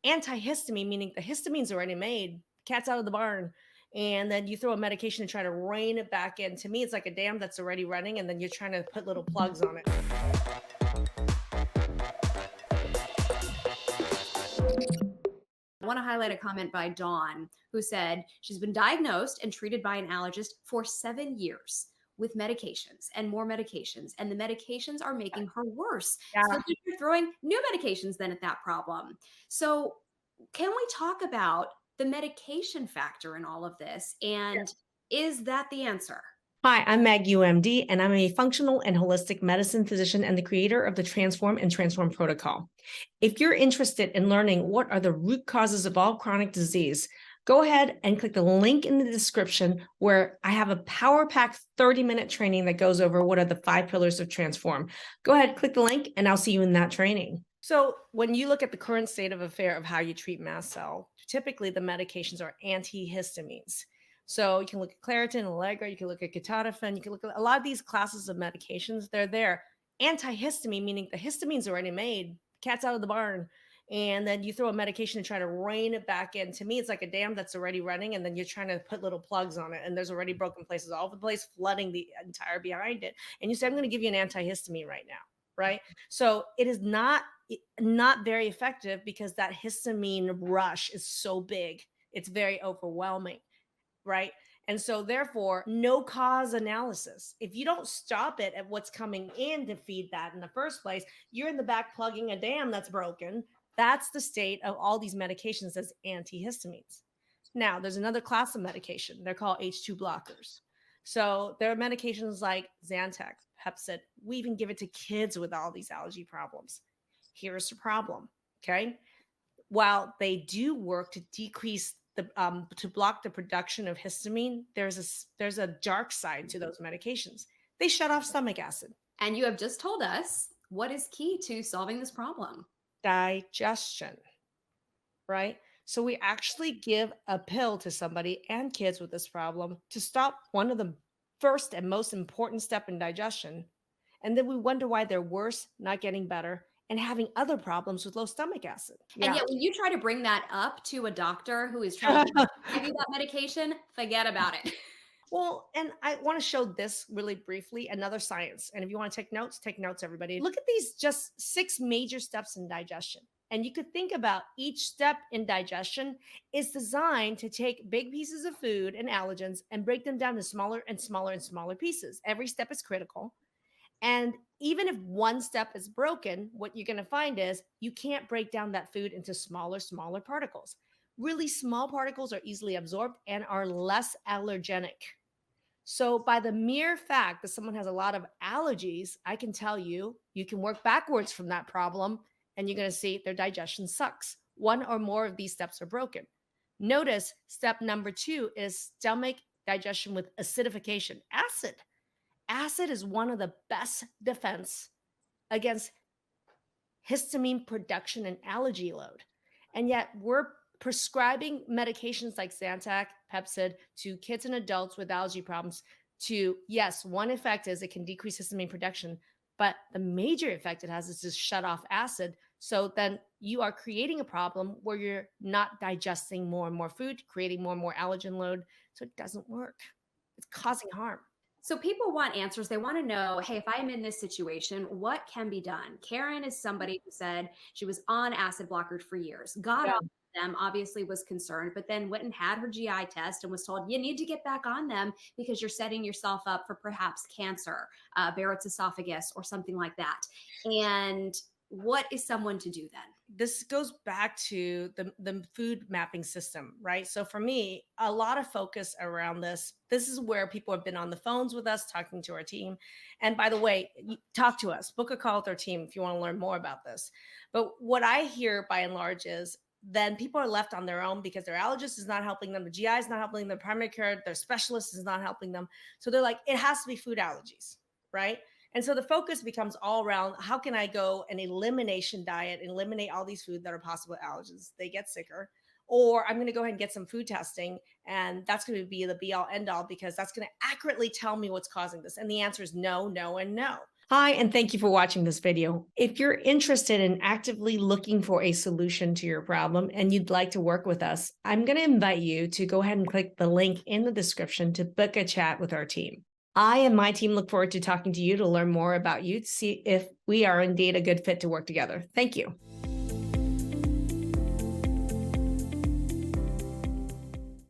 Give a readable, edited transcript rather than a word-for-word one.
antihistamine, meaning the histamine's already made, cat's out of the barn. And then you throw a medication to try to rein it back in. To me, it's like a dam that's already running, and then you're trying to put little plugs on it. I want to highlight a comment by Dawn, who said she's been diagnosed and treated by an allergist for 7 years with medications and more medications, and the medications are making her worse. So Yeah. you're throwing new medications then at that problem. So, can we talk about the medication factor in all of this? And is that the answer? Hi, I'm Maggie, UMD, and I'm a functional and holistic medicine physician and the creator of the Transform and Transform protocol. If you're interested in learning what are the root causes of all chronic disease, go ahead and click the link in the description where I have a power pack 30-minute training that goes over what are the 5 pillars of Transform. Go ahead, click the link, and I'll see you in that training. So when you look at the current state of affair of how you treat mast cell, typically the medications are antihistamines. So you can look at Claritin, Allegra, you can look at Ketotifen, you can look at a lot of these classes of medications. They're there. Antihistamine, meaning the histamine's already made, cat's out of the barn. And then you throw a medication to try to rein it back in. To me, it's like a dam that's already running, and then you're trying to put little plugs on it, and there's already broken places all over the place, flooding the entire behind it. And you say, I'm going to give you an antihistamine right now, right? So it is not very effective because that histamine rush is so big. It's very overwhelming, right? And so therefore, no cause analysis. If you don't stop it at what's coming in to feed that in the first place, you're in the back plugging a dam that's broken. That's the state of all these medications as antihistamines. Now, there's another class of medication. They're called H2 blockers. So there are medications like Zantac, Pepcid. We even give it to kids with all these allergy problems. Here's the problem, okay? While they do work to decrease to block the production of histamine, there's a dark side to those medications. They shut off stomach acid. And you have just told us what is key to solving this problem. Digestion, right? So we actually give a pill to somebody and kids with this problem to stop one of the first and most important step in digestion. And then we wonder why they're worse, not getting better, and having other problems with low stomach acid. And Yeah. yet, when you try to bring that up to a doctor who is trying to give you that medication, forget about it. Well, and I want to show this really briefly, another science. And if you want to take notes, everybody. Look at these just 6 major steps in digestion. And you could think about each step in digestion is designed to take big pieces of food and allergens and break them down to smaller and smaller and smaller pieces. Every step is critical. And even if one step is broken, what you're going to find is you can't break down that food into smaller particles. Really small particles are easily absorbed and are less allergenic. So, by the mere fact that someone has a lot of allergies, I can tell you, you can work backwards from that problem and you're going to see their digestion sucks. One or more of these steps are broken. Notice step number 2 is stomach digestion with acidification. Acid is one of the best defense against histamine production and allergy load. And yet we're prescribing medications like Zantac, Pepcid to kids and adults with allergy problems to, yes, one effect is it can decrease histamine production, but the major effect it has is to shut off acid. So then you are creating a problem where you're not digesting more and more food, creating more and more allergen load. So it doesn't work. It's causing harm. So people want answers. They want to know, hey, if I'm in this situation, what can be done? Karen is somebody who said she was on acid blockers for years, got Yeah. off them, obviously was concerned, but then went and had her GI test and was told you need to get back on them because you're setting yourself up for perhaps cancer, Barrett's esophagus, or something like that. And what is someone to do then? This goes back to the food mapping system, right? So for me, a lot of focus around this. This is where people have been on the phones with us, talking to our team. And by the way, talk to us, book a call with our team if you want to learn more about this. But what I hear by and large is then people are left on their own because their allergist is not helping them. The GI is not helping them. Primary care, their specialist is not helping them. So they're like, it has to be food allergies, right? And so the focus becomes all around how can I go an elimination diet and eliminate all these foods that are possible allergens? They get sicker. Or I'm going to go ahead and get some food testing. And that's going to be the be all end all because that's going to accurately tell me what's causing this. And the answer is no, no, and no. Hi, and thank you for watching this video. If you're interested in actively looking for a solution to your problem and you'd like to work with us, I'm going to invite you to go ahead and click the link in the description to book a chat with our team. I and my team look forward to talking to you to learn more about you to see if we are indeed a good fit to work together. Thank you.